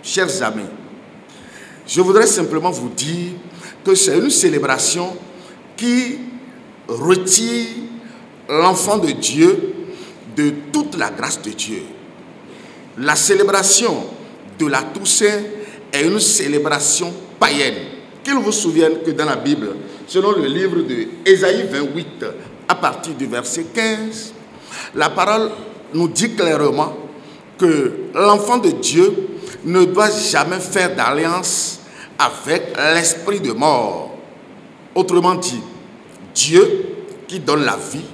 chers amis, je voudrais simplement vous dire que c'est une célébration qui retire l'enfant de Dieu de toute la grâce de Dieu. La célébration de la Toussaint est une célébration païenne. Qu'il vous souvienne que dans la Bible, selon le livre de Ésaïe 28, à partir du verset 15, la parole nous dit clairement que l'enfant de Dieu ne doit jamais faire d'alliance avec l'esprit de mort. Autrement dit, Dieu qui donne la vie,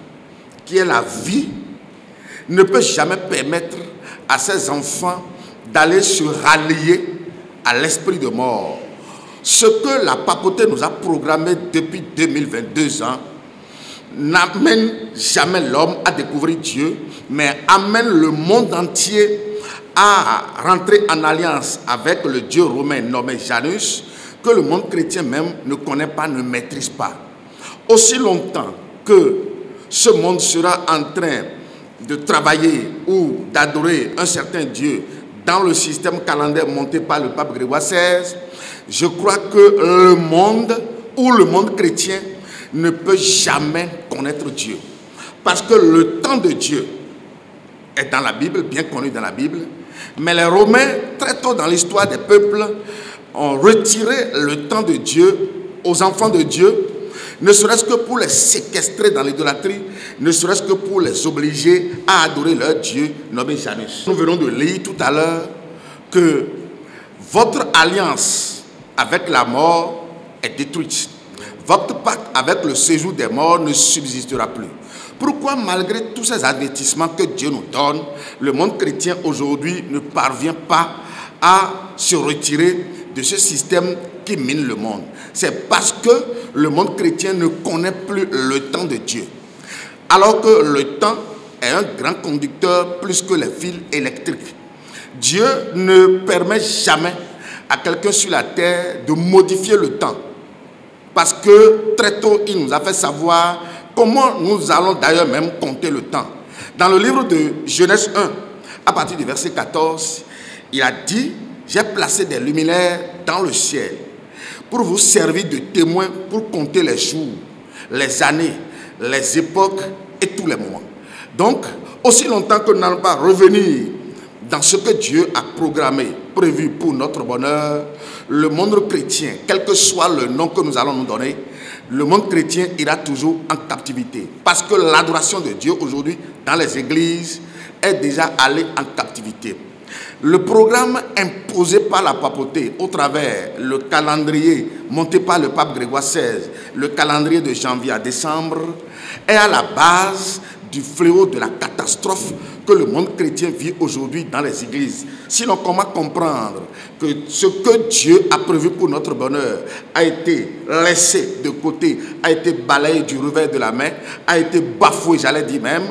qui est la vie, ne peut jamais permettre à ses enfants d'aller se rallier à l'esprit de mort. Ce que la papauté nous a programmé depuis 2022 ans n'amène jamais l'homme à découvrir Dieu, mais amène le monde entier à rentrer en alliance avec le Dieu romain nommé Janus, que le monde chrétien même ne connaît pas, ne maîtrise pas. Aussi longtemps que ce monde sera en train de travailler ou d'adorer un certain Dieu dans le système calendaire monté par le pape Grégoire XVI, je crois que le monde ou le monde chrétien ne peut jamais connaître Dieu. Parce que le temps de Dieu est dans la Bible, bien connu dans la Bible, mais les Romains, très tôt dans l'histoire des peuples, ont retiré le temps de Dieu aux enfants de Dieu, ne serait-ce que pour les séquestrer dans l'idolâtrie, ne serait-ce que pour les obliger à adorer leur Dieu nommé Janus. Nous venons de lire tout à l'heure que votre alliance avec la mort est détruite. Votre pacte avec le séjour des morts ne subsistera plus. Pourquoi, malgré tous ces avertissements que Dieu nous donne, le monde chrétien aujourd'hui ne parvient pas à se retirer de ce système qui mine le monde? C'est parce que le monde chrétien ne connaît plus le temps de Dieu. Alors que le temps est un grand conducteur plus que les fils électriques. Dieu ne permet jamais à quelqu'un sur la terre de modifier le temps. Parce que très tôt, il nous a fait savoir comment nous allons d'ailleurs même compter le temps. Dans le livre de Genèse 1, à partir du verset 14, il a dit: j'ai placé des luminaires dans le ciel pour vous servir de témoins pour compter les jours, les années, les époques et tous les moments. Donc, aussi longtemps que nous n'allons pas revenir dans ce que Dieu a programmé, prévu pour notre bonheur, le monde chrétien, quel que soit le nom que nous allons nous donner, le monde chrétien ira toujours en captivité. Parce que l'adoration de Dieu aujourd'hui dans les églises est déjà allée en captivité. Le programme imposé par la papauté au travers le calendrier monté par le pape Grégoire XVI, le calendrier de janvier à décembre, est à la base du fléau de la catastrophe que le monde chrétien vit aujourd'hui dans les églises. Sinon, comment comprendre que ce que Dieu a prévu pour notre bonheur a été laissé de côté, a été balayé du revers de la main, a été bafoué, j'allais dire même,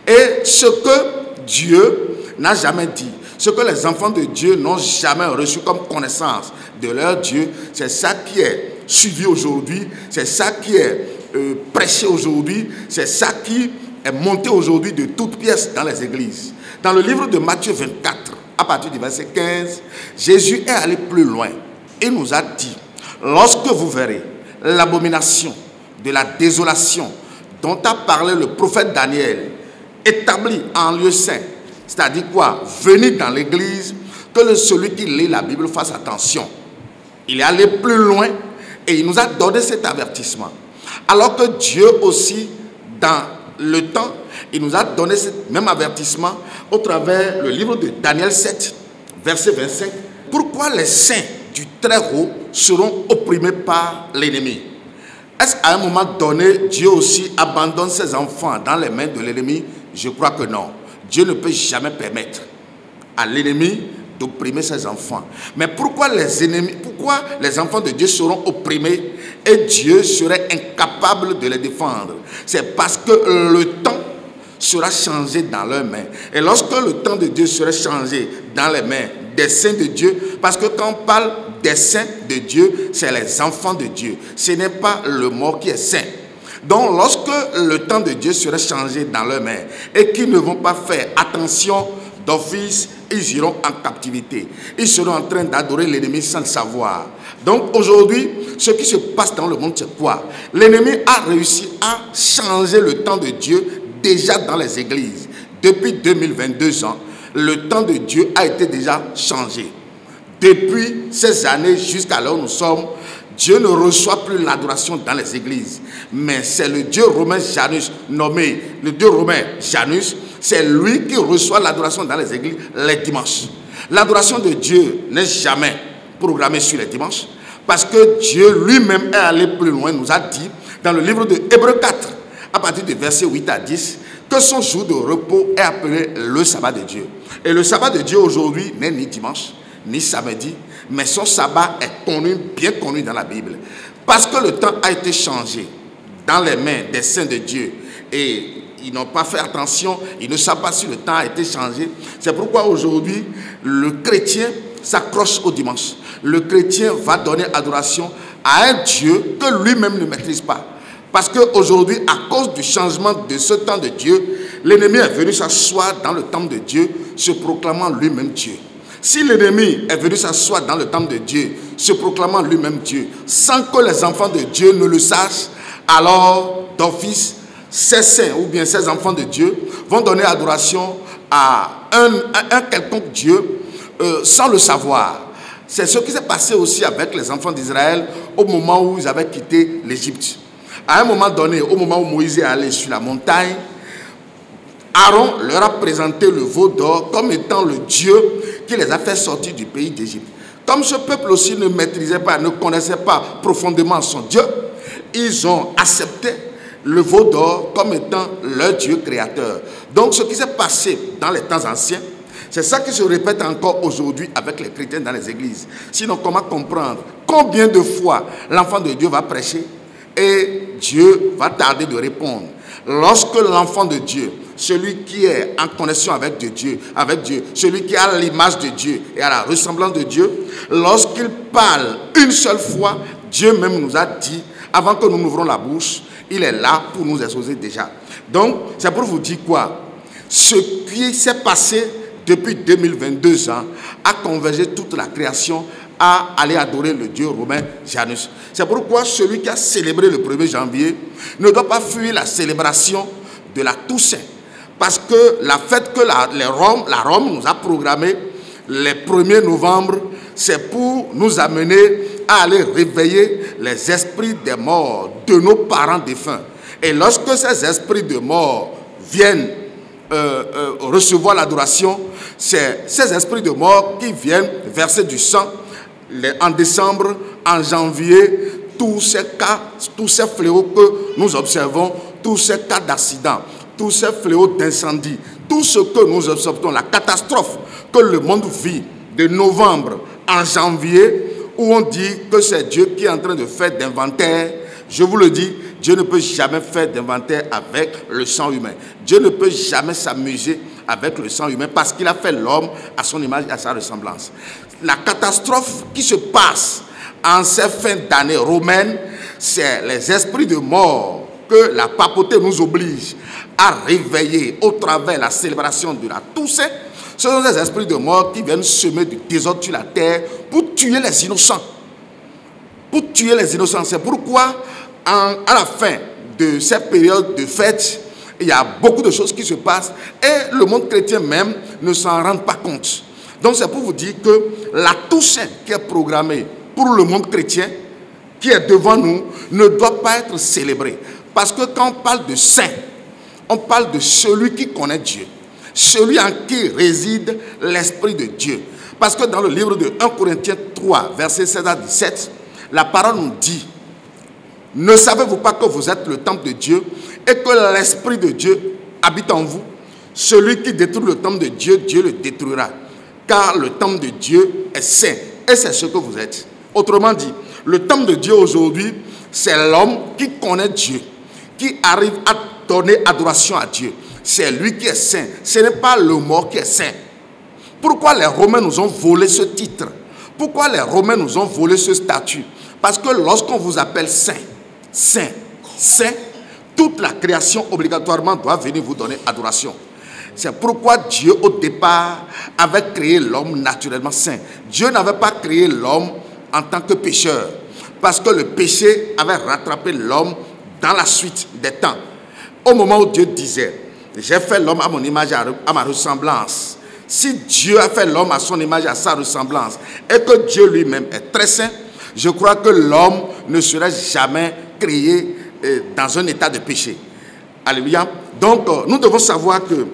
et ce que Dieu n'a jamais dit, ce que les enfants de Dieu n'ont jamais reçu comme connaissance de leur Dieu, c'est ça qui est suivi aujourd'hui, c'est ça qui est prêché aujourd'hui, c'est ça qui est monté aujourd'hui de toutes pièces dans les églises. Dans le livre de Matthieu 24, à partir du verset 15, Jésus est allé plus loin et nous a dit: lorsque vous verrez l'abomination de la désolation dont a parlé le prophète Daniel, établi en lieu saint, c'est-à-dire quoi? Venir dans l'église, que celui qui lit la Bible fasse attention. Il est allé plus loin et il nous a donné cet avertissement. Alors que Dieu aussi, dans le temps, il nous a donné ce même avertissement au travers le livre de Daniel 7, verset 25. Pourquoi les saints du Très-Haut seront opprimés par l'ennemi? Est-ce qu'à un moment donné, Dieu aussi abandonne ses enfants dans les mains de l'ennemi? Je crois que non. Dieu ne peut jamais permettre à l'ennemi d'opprimer ses enfants. Mais pourquoi les enfants de Dieu seront opprimés et Dieu serait incapable de les défendre? C'est parce que le temps sera changé dans leurs mains. Et lorsque le temps de Dieu sera changé dans les mains des saints de Dieu, parce que quand on parle des saints de Dieu, c'est les enfants de Dieu. Ce n'est pas le mort qui est saint. Donc lorsque le temps de Dieu sera changé dans leurs mains et qu'ils ne vont pas faire attention d'office ils iront en captivité. Ils seront en train d'adorer l'ennemi sans le savoir. Donc aujourd'hui, ce qui se passe dans le monde, c'est quoi? L'ennemi a réussi à changer le temps de Dieu déjà dans les églises. Depuis 2022 ans, le temps de Dieu a été déjà changé. Depuis ces années jusqu'à là où nous sommes, Dieu ne reçoit plus l'adoration dans les églises. Mais c'est le Dieu romain Janus, nommé le Dieu romain Janus, c'est lui qui reçoit l'adoration dans les églises les dimanches. L'adoration de Dieu n'est jamais programmée sur les dimanches, parce que Dieu lui-même est allé plus loin, nous a dit dans le livre de Hébreux 4, à partir du verset 8 à 10, que son jour de repos est appelé le sabbat de Dieu. Et le sabbat de Dieu aujourd'hui n'est ni dimanche, ni samedi, mais son sabbat est connu, bien connu dans la Bible. Parce que le temps a été changé dans les mains des saints de Dieu et ils n'ont pas fait attention, ils ne savent pas si le temps a été changé. C'est pourquoi aujourd'hui, le chrétien s'accroche au dimanche. Le chrétien va donner adoration à un Dieu que lui-même ne maîtrise pas. Parce qu'aujourd'hui, à cause du changement de ce temps de Dieu, l'ennemi est venu s'asseoir dans le temple de Dieu, se proclamant lui-même Dieu. Si l'ennemi est venu s'asseoir dans le temple de Dieu, se proclamant lui-même Dieu, sans que les enfants de Dieu ne le sachent, alors d'office, ces saints ou bien ces enfants de Dieu vont donner adoration à un quelconque Dieu sans le savoir. C'est ce qui s'est passé aussi avec les enfants d'Israël au moment où ils avaient quitté l'Égypte. À un moment donné, au moment où Moïse est allé sur la montagne, Aaron leur a présenté le veau d'or comme étant le Dieu qui les a fait sortir du pays d'Égypte. Comme ce peuple aussi ne maîtrisait pas, ne connaissait pas profondément son Dieu, ils ont accepté le veau d'or comme étant leur Dieu créateur. Donc ce qui s'est passé dans les temps anciens, c'est ça qui se répète encore aujourd'hui avec les chrétiens dans les églises. Sinon, comment comprendre combien de fois l'enfant de Dieu va prêcher et Dieu va tarder de répondre? Lorsque l'enfant de Dieu, celui qui est en connexion avec Dieu, celui qui a l'image de Dieu et à la ressemblance de Dieu, lorsqu'il parle une seule fois, Dieu même nous a dit, avant que nous n'ouvrons la bouche, il est là pour nous exaucer déjà. Donc, c'est pour vous dire quoi? Ce qui s'est passé depuis 2022 ans a convergé toute la création à aller adorer le Dieu romain Janus. C'est pourquoi celui qui a célébré le 1er janvier ne doit pas fuir la célébration de la Toussaint. Parce que la fête que la Rome nous a programmée le 1er novembre, c'est pour nous amener à aller réveiller les esprits des morts de nos parents défunts. Et lorsque ces esprits de mort viennent recevoir l'adoration, c'est ces esprits de mort qui viennent verser du sang en décembre, en janvier, tous ces cas, tous ces fléaux que nous observons, tous ces cas d'accident, tous ces fléaux d'incendie, tout ce que nous observons, la catastrophe que le monde vit de novembre en janvier, où on dit que c'est Dieu qui est en train de faire d'inventaire. Je vous le dis, Dieu ne peut jamais faire d'inventaire avec le sang humain. Dieu ne peut jamais s'amuser avec le sang humain parce qu'il a fait l'homme à son image et à sa ressemblance. La catastrophe qui se passe en ces fins d'année romaines, c'est les esprits de mort que la papauté nous oblige à réveiller au travers de la célébration de la Toussaint. Ce sont des esprits de mort qui viennent semer du désordre sur la terre pour tuer les innocents. Pour tuer les innocents. C'est pourquoi, à la fin de cette période de fête, il y a beaucoup de choses qui se passent et le monde chrétien même ne s'en rend pas compte. Donc c'est pour vous dire que la Toussaint qui est programmée pour le monde chrétien, qui est devant nous, ne doit pas être célébrée. Parce que quand on parle de saint, on parle de celui qui connaît Dieu, celui en qui réside l'Esprit de Dieu. Parce que dans le livre de 1 Corinthiens 3, versets 16 à 17, la parole nous dit: ne savez-vous pas que vous êtes le temple de Dieu et que l'Esprit de Dieu habite en vous? Celui qui détruit le temple de Dieu, Dieu le détruira. Car le temple de Dieu est saint et c'est ce que vous êtes. Autrement dit, le temple de Dieu aujourd'hui, c'est l'homme qui connaît Dieu, qui arrive à donner adoration à Dieu. C'est lui qui est saint. Ce n'est pas le mort qui est saint. Pourquoi les Romains nous ont volé ce titre? Pourquoi les Romains nous ont volé ce statut? Parce que lorsqu'on vous appelle saint, saint, saint, toute la création obligatoirement doit venir vous donner adoration. C'est pourquoi Dieu, au départ, avait créé l'homme naturellement saint. Dieu n'avait pas créé l'homme en tant que pécheur, parce que le péché avait rattrapé l'homme dans la suite des temps. Au moment où Dieu disait, j'ai fait l'homme à mon image, à ma ressemblance. Si Dieu a fait l'homme à son image, à sa ressemblance, et que Dieu lui-même est très saint, je crois que l'homme ne serait jamais créé dans un état de péché. Alléluia. Donc, nous devons savoir que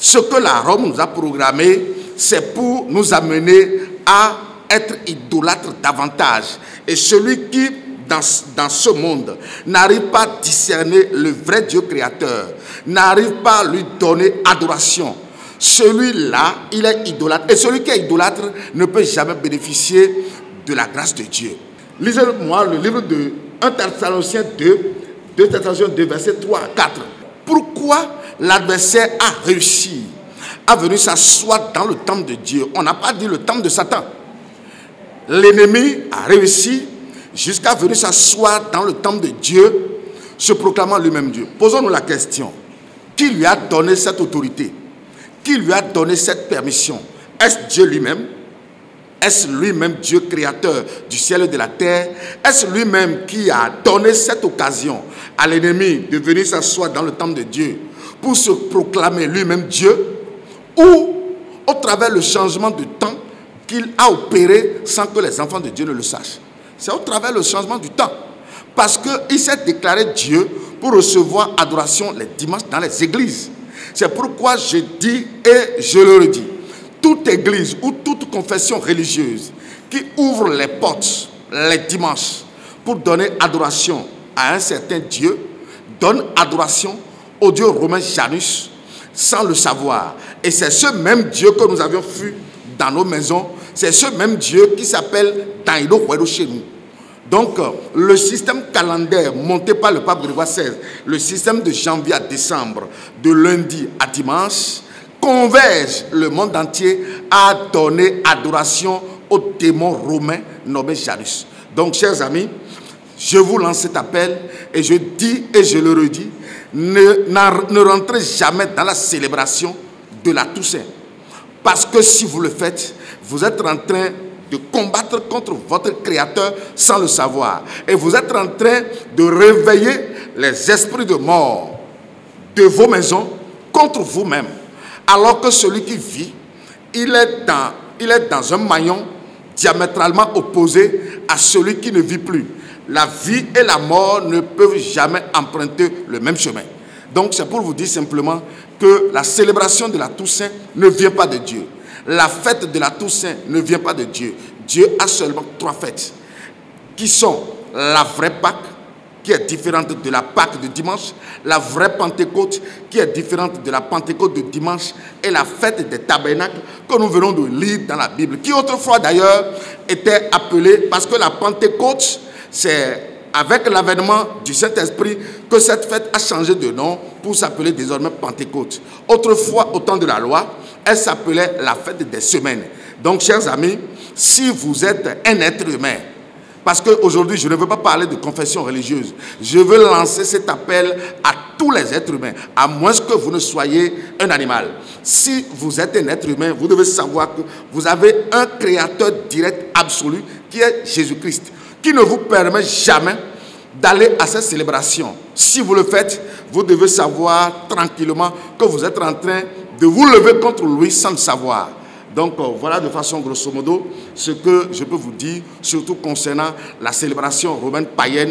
ce que la Rome nous a programmé, c'est pour nous amener à être idolâtres davantage. Et celui qui, dans ce monde, n'arrive pas à discerner le vrai Dieu créateur, n'arrive pas à lui donner adoration, celui-là, il est idolâtre. Et celui qui est idolâtre ne peut jamais bénéficier de la grâce de Dieu. Lisez-moi le livre de 1 Thessaloniciens 2 Thessaloniciens 2, versets 3 à 4. Pourquoi l'adversaire a réussi à venir s'asseoir dans le temple de Dieu? On n'a pas dit le temple de Satan. L'ennemi a réussi jusqu'à venir s'asseoir dans le temple de Dieu, se proclamant lui-même Dieu. Posons-nous la question. Qui lui a donné cette autorité? Qui lui a donné cette permission? Est-ce Dieu lui-même? Est-ce lui-même Dieu créateur du ciel et de la terre? Est-ce lui-même qui a donné cette occasion à l'ennemi de venir s'asseoir dans le temple de Dieu pour se proclamer lui-même Dieu? Ou au travers le changement de temps qu'il a opéré sans que les enfants de Dieu ne le sachent? C'est au travers le changement du temps. Parce qu'il s'est déclaré Dieu pour recevoir adoration les dimanches dans les églises. C'est pourquoi je dis et je le redis. Toute église ou toute confession religieuse qui ouvre les portes les dimanches pour donner adoration à un certain Dieu, donne adoration au Dieu romain Janus sans le savoir. Et c'est ce même Dieu que nous avions vu dans nos maisons, c'est ce même Dieu qui s'appelle Taïdo Huedo chez nous. Donc, le système calendaire monté par le pape Grégoire XVI, le système de janvier à décembre, de lundi à dimanche, converge le monde entier à donner adoration au démon romain nommé Janus. Donc, chers amis, je vous lance cet appel et je dis et je le redis, ne rentrez jamais dans la célébration de la Toussaint. Parce que si vous le faites, vous êtes en train de combattre contre votre Créateur sans le savoir. Et vous êtes en train de réveiller les esprits de mort de vos maisons contre vous-même. Alors que celui qui vit, il est dans un maillon diamétralement opposé à celui qui ne vit plus. La vie et la mort ne peuvent jamais emprunter le même chemin. Donc c'est pour vous dire simplement que la célébration de la Toussaint ne vient pas de Dieu. La fête de la Toussaint ne vient pas de Dieu. Dieu a seulement 3 fêtes qui sont la vraie Pâque, qui est différente de la Pâque de dimanche, la vraie Pentecôte, qui est différente de la Pentecôte de dimanche, et la fête des tabernacles que nous venons de lire dans la Bible, qui autrefois d'ailleurs était appelée, parce que la Pentecôte, c'est avec l'avènement du Saint-Esprit que cette fête a changé de nom pour s'appeler désormais Pentecôte. Autrefois, au temps de la loi, elle s'appelait la fête des semaines. Donc, chers amis, si vous êtes un être humain, parce qu'aujourd'hui, je ne veux pas parler de confession religieuse, je veux lancer cet appel à tous les êtres humains, à moins que vous ne soyez un animal. Si vous êtes un être humain, vous devez savoir que vous avez un créateur direct absolu qui est Jésus-Christ, qui ne vous permet jamais d'aller à cette célébration. Si vous le faites, vous devez savoir tranquillement que vous êtes en train de vous lever contre lui sans le savoir. Donc voilà de façon grosso modo ce que je peux vous dire, surtout concernant la célébration romaine païenne